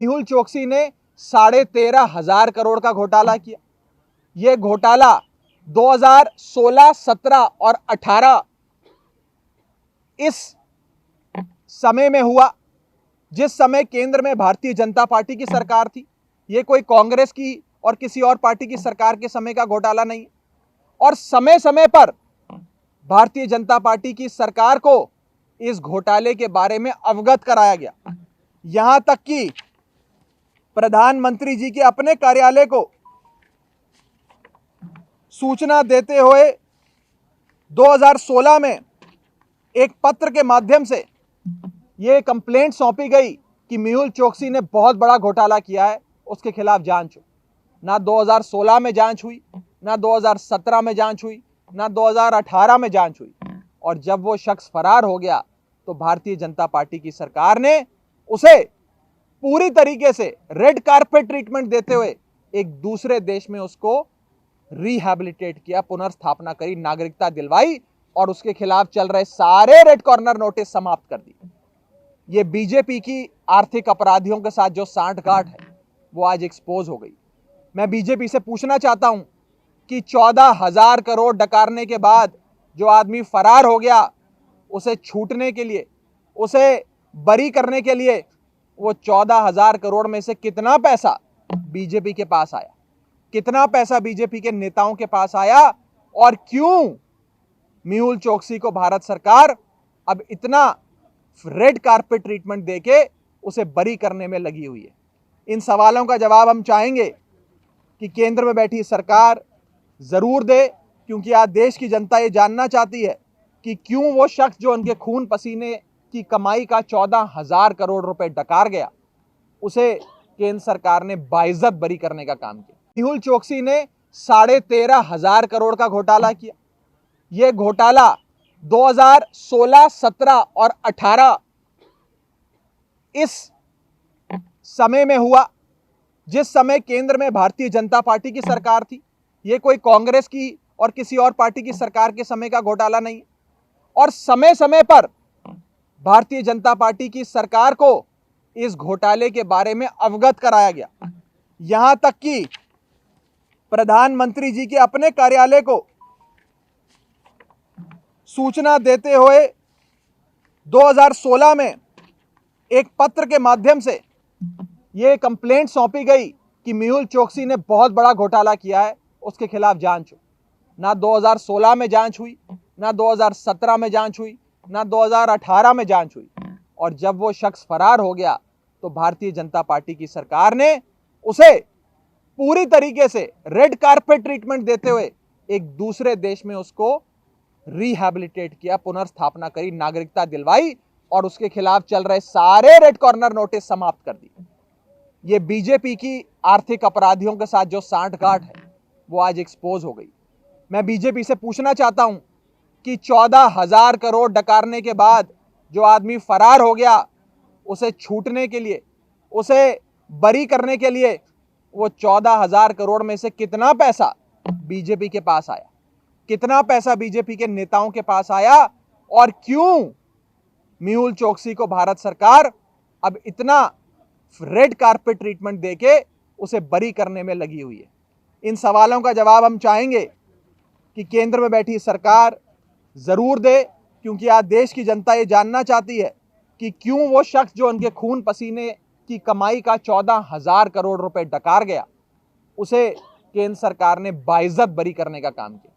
मेहुल चोकसी ने 13,500 करोड़ का घोटाला किया। यह घोटाला 2016, 17 और 18 इस समय में हुआ जिस समय केंद्र में भारतीय जनता पार्टी की सरकार थी। यह कोई कांग्रेस की और किसी और पार्टी की सरकार के समय का घोटाला नहीं है। और समय समय पर भारतीय जनता पार्टी की सरकार को इस घोटाले के बारे में अवगत कराया गया। यहां तक कि प्रधानमंत्री जी के अपने कार्यालय को सूचना देते हुए 2016 में एक पत्र के माध्यम से यह कंप्लेंट सौंपी गई कि मेहुल चोकसी ने बहुत बड़ा घोटाला किया है, उसके खिलाफ जांच हो। ना 2016 में जांच हुई, ना 2017 में जांच हुई, ना 2018 में जांच हुई। और जब वो शख्स फरार हो गया तो भारतीय जनता पार्टी की सरकार ने उसे पूरी तरीके से रेड कारपेट ट्रीटमेंट देते हुए एक दूसरे देश में उसको रिहैबिलिटेट किया, पुनर्स्थापना करी, नागरिकता दिलवाई और उसके खिलाफ चल रहे सारे रेड कॉर्नर नोटिस समाप्त कर दिए। ये बीजेपी की आर्थिक अपराधियों के साथ जो सांठगांठ है वो आज एक्सपोज हो गई। मैं बीजेपी से पूछना चाहता हूं कि 14,000 करोड़ डकारने के बाद जो आदमी फरार हो गया, उसे छूटने के लिए, उसे बरी करने के लिए वो 14,000 करोड़ में से कितना पैसा बीजेपी के पास आया, कितना पैसा बीजेपी के नेताओं के पास आया और क्यों मेहुल चोकसी को भारत सरकार अब इतना रेड कारपेट ट्रीटमेंट देके उसे बरी करने में लगी हुई है। इन सवालों का जवाब हम चाहेंगे कि केंद्र में बैठी सरकार जरूर दे, क्योंकि आज देश की जनता ये जानना चाहती है कि क्यों वो शख्स जो उनके खून पसीने की कमाई का 14,000 करोड़ रुपए डकार गया, उसे केंद्र सरकार ने बाइज्जत बरी करने का काम किया। मेहुल चोकसी ने 13,500 करोड़ का घोटाला किया। यह घोटाला 2016, 17 और 18 इस समय में हुआ जिस समय केंद्र में भारतीय जनता पार्टी की सरकार थी। यह कोई कांग्रेस की और किसी और पार्टी की सरकार के समय का घोटाला नहीं है। और समय समय पर भारतीय जनता पार्टी की सरकार को इस घोटाले के बारे में अवगत कराया गया। यहां तक कि प्रधानमंत्री जी के अपने कार्यालय को सूचना देते हुए 2016 में एक पत्र के माध्यम से यह कंप्लेंट सौंपी गई कि मेहुल चोकसी ने बहुत बड़ा घोटाला किया है, उसके खिलाफ जांच हो। ना 2016 में जांच हुई, ना 2017 में जांच हुई, ना 2018 में जांच हुई। और जब वो शख्स फरार हो गया तो भारतीय जनता पार्टी की सरकार ने उसे पूरी तरीके से रेड कारपेट ट्रीटमेंट देते हुए एक दूसरे देश में उसको रिहैबिलिटेट किया, पुनर्स्थापना करी, नागरिकता दिलवाई और उसके खिलाफ चल रहे सारे रेड कॉर्नर नोटिस समाप्त कर दिए। ये बीजेपी की आर्थिक अपराधियों के साथ जो सांठगांठ है वो आज एक्सपोज हो गई। मैं बीजेपी से पूछना चाहता हूं कि 14,000 करोड़ डकारने के बाद जो आदमी फरार हो गया, उसे छूटने के लिए, उसे बरी करने के लिए वो 14,000 करोड़ में से कितना पैसा बीजेपी के पास आया, कितना पैसा बीजेपी के नेताओं के पास आया और क्यों मेहुल चोकसी को भारत सरकार अब इतना रेड कारपेट ट्रीटमेंट देके उसे बरी करने में लगी हुई है। इन सवालों का जवाब हम चाहेंगे कि केंद्र में बैठी सरकार जरूर दे, क्योंकि आज देश की जनता ये जानना चाहती है कि क्यों वो शख्स जो उनके खून पसीने की कमाई का 14,000 करोड़ रुपए डकार गया, उसे केंद्र सरकार ने बाइज्जत बरी करने का काम किया।